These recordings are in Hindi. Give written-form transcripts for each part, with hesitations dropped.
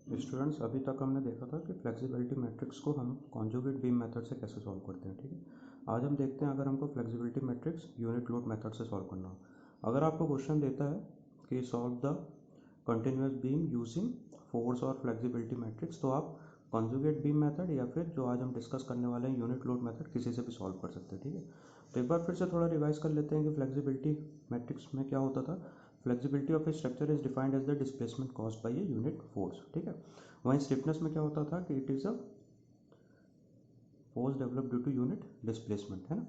स्टूडेंट्स, अभी तक हमने देखा था कि फ्लेक्सिबिलिटी मैट्रिक्स को हम कॉन्जुगेट बीम मेथड से कैसे सॉल्व करते हैं। ठीक है, आज हम देखते हैं अगर हमको flexibility matrix unit load method से सॉल्व करना हो। अगर आपको क्वेश्चन देता है कि solve the continuous beam using force और फ्लेक्सिबिलिटी मैट्रिक्स, तो आप कॉन्जुगेट बीम मेथड या फिर जो आज हम डिस्कस करने वाले हैं यूनिट लोड मेथड, किसी से भी सॉल्व कर सकते हैं। ठीक है, तो एक बार फिर से थोड़ा रिवाइज कर लेते हैं कि फ्लेक्सिबिलिटी मैट्रिक्स में क्या होता था। Flexibility of a structure is defined as the displacement caused by a unit force. ठीक है, वहीं स्टिफनेस में क्या होता था कि it is a force develop due to unit displacement, है ना।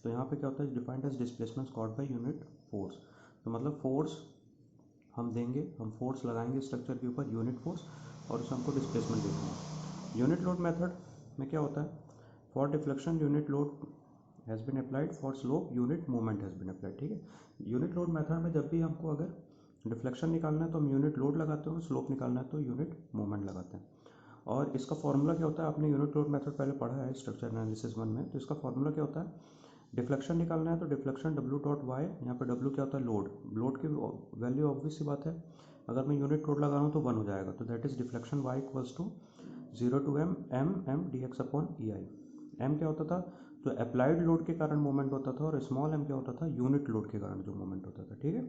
तो यहाँ पे क्या होता है, defined as displacement caused by unit force. तो मतलब फोर्स हम देंगे, हम फोर्स लगाएंगे स्ट्रक्चर के ऊपर यूनिट फोर्स, और उससे हमको डिस्प्लेसमेंट देखना है। यूनिट लोड मेथड में क्या होता है, for deflection unit load has been applied, for slope unit moment has been applied. ठीक है, यूनिट लोड मेथड में जब भी हमको अगर डिफ्लेक्शन निकालना है तो हम यूनिट लोड लगाते हैं, और स्लोप निकालना है तो यूनिट मोमेंट लगाते हैं। और इसका फॉर्मूला क्या होता है, आपने यूनिट लोड मेथड पहले पढ़ा है स्ट्रक्चर एनालिसिस 1 में। तो इसका फॉर्मूला क्या होता है, डिफ्लेक्शन निकालना है तो डिफ्लेक्शन डब्ल्यू डॉट वाई, यहाँ पे डब्ल्यू क्या होता है, लोड। लोड की वैल्यू ऑब्वियस सी बात है, अगर मैं यूनिट लोड लगा रहा हूँ तो 1 हो जाएगा। तो that is deflection Y equals to 0 to M M M D X upon E I. M क्या होता था, जो अप्लाइड लोड के कारण मोमेंट होता था, और स्मॉल एम क्या होता था, यूनिट लोड के कारण जो मोमेंट होता था। ठीक है,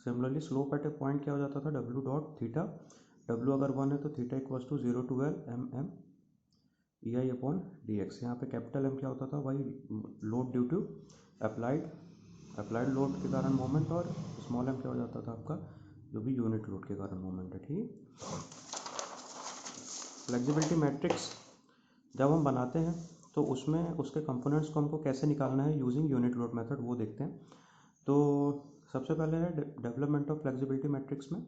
सिमिलरली स्लोप एट ए पॉइंट क्या हो जाता था, डब्ल्यू डॉट थीटा। डब्ल्यू अगर 1 है तो theta equals to 0 to L M M E I upon D X. यहाँ पे कैपिटल एम क्या होता था, वही load due to applied load के कारण मोमेंट, और स्मॉल एम क्या हो जाता था आपका, जो भी यूनिट लोड के कारण मोमेंट है। ठीक है, फ्लेक्सिबिलिटी मैट्रिक्स जब हम बनाते हैं तो उसमें उसके कंपोनेंट्स को हमको कैसे निकालना है यूजिंग यूनिट लोड मेथड, वो देखते हैं। तो सबसे पहले है डेवलपमेंट ऑफ फ्लेक्सिबिलिटी मैट्रिक्स में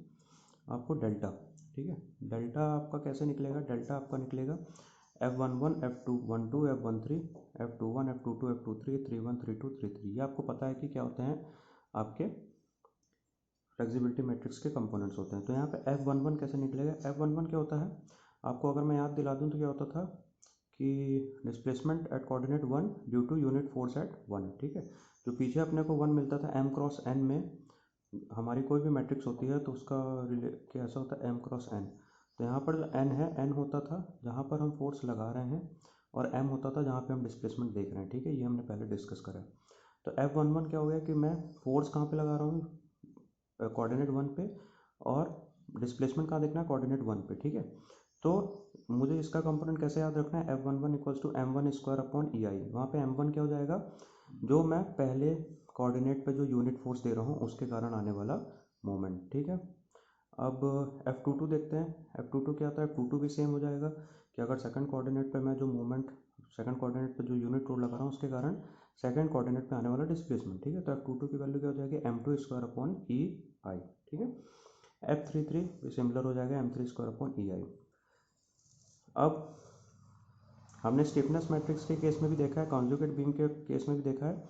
आपको डेल्टा। ठीक है, डेल्टा आपका कैसे निकलेगा, डेल्टा आपका निकलेगा F11 F212 F13 F21 F22 F23 31 32 33। ये आपको पता है कि क्या होते हैं आपके फ्लेक्सिबिलिटी मैट्रिक्स के कंपोनेंट्स होते हैं। तो यहाँ पे F11 कैसे निकलेगा, F11 क्या होता है, आपको अगर मैं याद दिला दूँ तो क्या होता था कि displacement at coordinate 1 due to unit force at 1। ठीक है, जो पीछे अपने को 1 मिलता था m क्रॉस n में, हमारी कोई भी मैट्रिक्स होती है तो उसका कैसा होता है, m क्रॉस n। तो यहाँ पर जो n है, n होता था जहाँ पर हम फोर्स लगा रहे हैं, और m होता था जहाँ पे हम डिस्प्लेसमेंट देख रहे हैं। ठीक है, ये हमने पहले डिस्कस करा। तो F11 क्या हो गया कि मैं फोर्स कहाँ पे लगा रहा हूँ, कोऑर्डिनेट 1 पे, और डिस्प्लेसमेंट कहाँ देखना है, कोऑर्डिनेट 1 पे। ठीक है, तो मुझे इसका कंपोनेंट कैसे याद रखना है, F11 equals to m1 square upon E I. वहाँ पे m1 क्या हो जाएगा, जो मैं पहले कोऑर्डिनेट पे जो यूनिट फोर्स दे रहा हूँ उसके कारण आने वाला मोमेंट। ठीक है, अब F22 देखते हैं। F22 क्या होता है, F22 भी सेम हो जाएगा कि अगर सेकंड कोऑर्डिनेट पे मैं जो मोमेंट, सेकंड कोऑर्डिनेट पे जो यूनिट लोड लगा रहा हूँ उसके कारण सेकंड कोऑर्डिनेट पे आने वाला डिस्प्लेसमेंट। ठीक है, तो F22 की वैल्यू क्या हो जाएगी, m2 स्क्वायर अपॉन ई आई। ठीक है, F33 भी सिमिलर हो जाएगा, m3 स्क्वायर अपॉन ई आई। अब हमने स्टिफनेस मैट्रिक्स के केस में भी देखा है, कॉन्जुगेट बीम के केस में भी देखा है,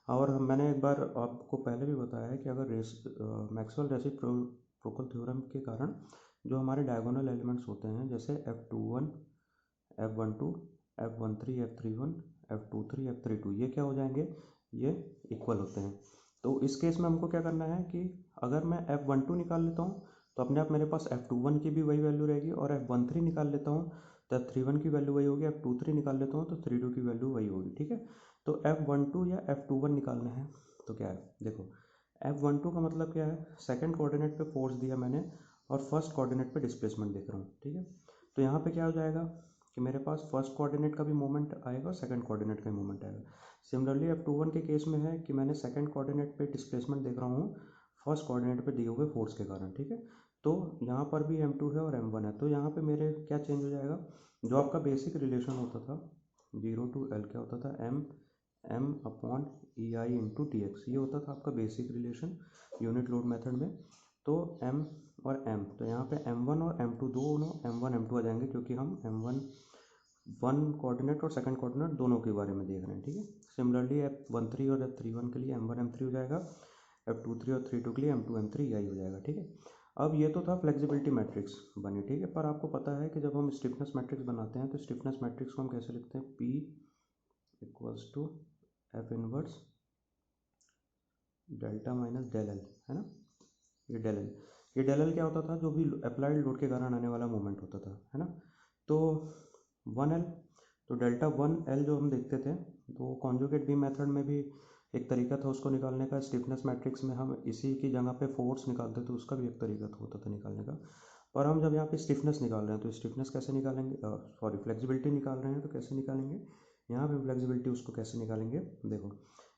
और मैंने एक बार आपको पहले भी बताया है कि अगर मैक्सवेल रेसिप्रोकल थ्योरम के कारण जो हमारे डायगोनल एलिमेंट्स होते हैं, जैसे F21 F12 F13 F31 F23 F32, ये क्या हो जाएंगे, ये इक्वल होते हैं। तो इस केस में हमको क्या करना है कि अगर मैं F12 निकाल लेता हूँ तो अपने आप मेरे पास F21 की भी वही वैल्यू रहेगी, और F13 निकाल लेता हूँ तो F31 की वैल्यू वही होगी, F23 निकाल लेता हूँ तो 32 की वैल्यू वही होगी। ठीक है, तो F12 या F21 निकालना है तो क्या है, देखो F12 का मतलब क्या है, सेकंड कोऑर्डिनेट पे फोर्स दिया मैंने और फर्स्ट कोऑर्डिनेट पे डिस्प्लेसमेंट देख रहा हूँ। ठीक है, तो यहाँ पे क्या हो जाएगा कि मेरे पास फर्स्ट कोऑर्डिनेट का भी मोमेंट आएगा और सेकंड कोऑर्डिनेट का भी मोमेंट आएगा। सिमिलरली F21 के केस में है कि मैंने सेकंड कोऑर्डिनेट पे डिस्प्लेसमेंट देख रहा हूँ फर्स्ट कोऑर्डिनेट पे दिए हुए फोर्स के कारण। ठीक है, तो यहाँ पर भी m2 है और m1 है, तो यहाँ पे मेरे क्या चेंज हो जाएगा, जो आपका बेसिक रिलेशन होता था 0 टू l क्या होता था, m अपॉन ई आई इंटू टी एक्स, ये होता था आपका basic relation unit load method में। तो m और m, तो यहाँ पे m1 और m2 दोनों m1 m2 आ जाएंगे, क्योंकि हम m1 वन कोऑर्डिनेट और सेकंड कोऑर्डिनेट दोनों के बारे में देख रहे हैं। ठीक है, सिमिलरली F13 और F31 के लिए m1 m3 हो जाएगा, F23 और 32 के लिए m2 m3 यही हो जाएगा। ठीक है, अब ये तो था फ्लेक्सिबिलिटी मैट्रिक्स बनी। ठीक है, पर आपको पता है कि जब हम स्टिफनेस मैट्रिक्स बनाते हैं तो स्टिफनेस मैट्रिक्स को हम कैसे लिखते हैं, P equals to F inverse delta minus del L, है ना, ये डेल एल। ये डेल एल क्या होता था, जो भी अप्लाइड लोड के कारण आने वाला मोमेंट होता था, है ना। तो 1L, तो डेल्टा 1L जो हम देखते थे, तो कॉन्जुगेट बीम मेथड में भी एक तरीका था उसको निकालने का। स्टिफनेस मैट्रिक्स में हम इसी की जगह पे फोर्स निकालते थे, उसका भी एक तरीका होता था निकालने का। पर हम जब यहाँ पे स्टिफनेस निकाल रहे हैं तो स्टिफनेस कैसे निकालेंगे, सॉरी फ्लेक्सिबिलिटी निकाल रहे हैं तो कैसे निकालेंगे, यहाँ पे फ्लेक्सिबिलिटी उसको कैसे निकालेंगे। देखो,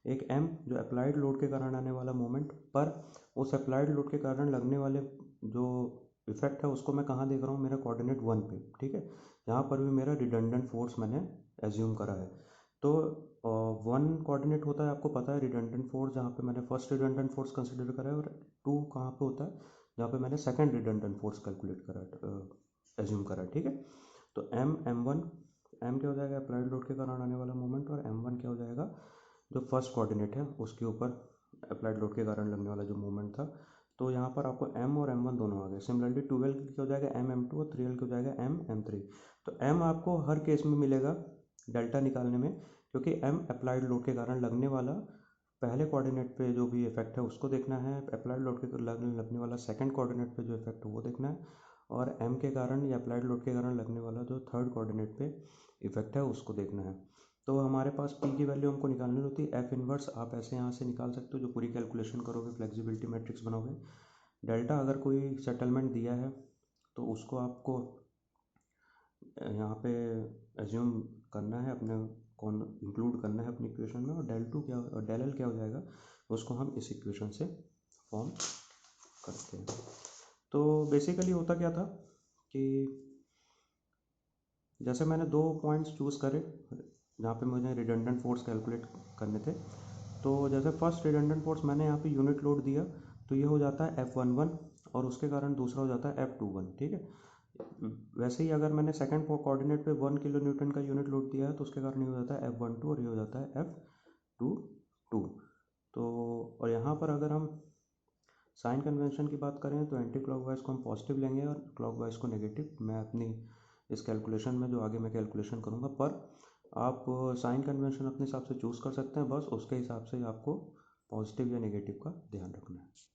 एक m जो अप्लाइड लोड के कारण आने वाला मोमेंट, पर उस अप्लाइड लोड के कारण लगने वाले जो इफेक्ट है उसको मैं कहाँ देख रहा हूँ, मेरा कोऑर्डिनेट 1 पे, ठीक है। यहाँ पर भी मेरा रिडंडेंट फोर्स मैंने एज्यूम करा है। तो 1 कोऑर्डिनेट होता है, आपको पता है, रिडंडेंट फोर्स, जहाँ पे मैंने फर्स्ट रिडंडेंट फोर्स कंसिडर करा है, और 2 कहाँ पे होता है, जहाँ पे मैंने सेकंड रिडंडेंट फोर्स कैलकुलेट करा है, एज्यूम करा है, ठीक है। तो m1 m क्या हो जाएगा, अप्लाइड लोड के कारण आने वाला मोमेंट, और m1 क्या हो जाएगा, जो फर्स्ट कोऑर्डिनेट है उसके ऊपर अप्लाइड लोड के कारण लगने वाला जो मोमेंट था। तो यहाँ पर आपको m और m1 दोनों आ गए। सिमिलरली 12 क्या हो जाएगा, m2, और 3l क्या हो जाएगा, m3। तो m आपको हर केस में मिलेगा डेल्टा निकालने में, क्योंकि m अप्लाइड लोड के कारण लगने वाला पहले कोऑर्डिनेट पे जो भी इफेक्ट है उसको देखना है, अप्लाइड लोड के लगने वाला सेकंड कोऑर्डिनेट पे जो इफेक्ट है वो देखना है, और m के कारण या अप्लाइड लोड के कारण लगने वाला जो थर्ड कोऑर्डिनेट पे इफेक्ट है उसको देखना है। तो हमारे पास p की वैल्यू हमको निकालनी होती है, एफ इनवर्स आप ऐसे यहाँ से निकाल सकते हो, जो पूरी कैलकुलेशन करोगे फ्लेक्सिबिलिटी मैट्रिक्स बनाओगे। डेल्टा अगर कोई सेटलमेंट दिया है तो उसको आपको यहाँ पे एज्यूम करना है, अपने कौन इंक्लूड करना है अपनी इक्वेशन में, और डेल टू क्या और डेल एल क्या हो जाएगा उसको हम इस इक्वेशन से फॉर्म करते हैं। तो बेसिकली होता क्या था कि जैसे मैंने 2 पॉइंट्स चूज़ करे जहाँ पे मुझे रिडंडेंट फोर्स कैलकुलेट करने थे। तो जैसे फर्स्ट रिडंडेंट फोर्स मैंने यहाँ पे यूनिट लोड दिया, तो ये हो जाता है F11, और उसके कारण दूसरा हो जाता है F21, ठीक है। वैसे ही अगर मैंने सेकंड कोऑर्डिनेट पे 1 किलो न्यूटन का यूनिट लोड दिया है तो उसके कारण ये हो जाता है F12, और ये हो जाता है F22। तो और यहाँ पर अगर हम साइन कन्वेंशन की बात करें तो एंटी क्लॉकवाइज को हम पॉजिटिव लेंगे और क्लॉकवाइज को नेगेटिव। मैं अपनी इस कैलकुलेशन में जो आगे मैं कैलकुलेशन करूँगा, पर आप साइन कन्वेंशन अपने हिसाब से चूज़ कर सकते हैं, बस उसके हिसाब से आपको पॉजिटिव या नेगेटिव का ध्यान रखना है।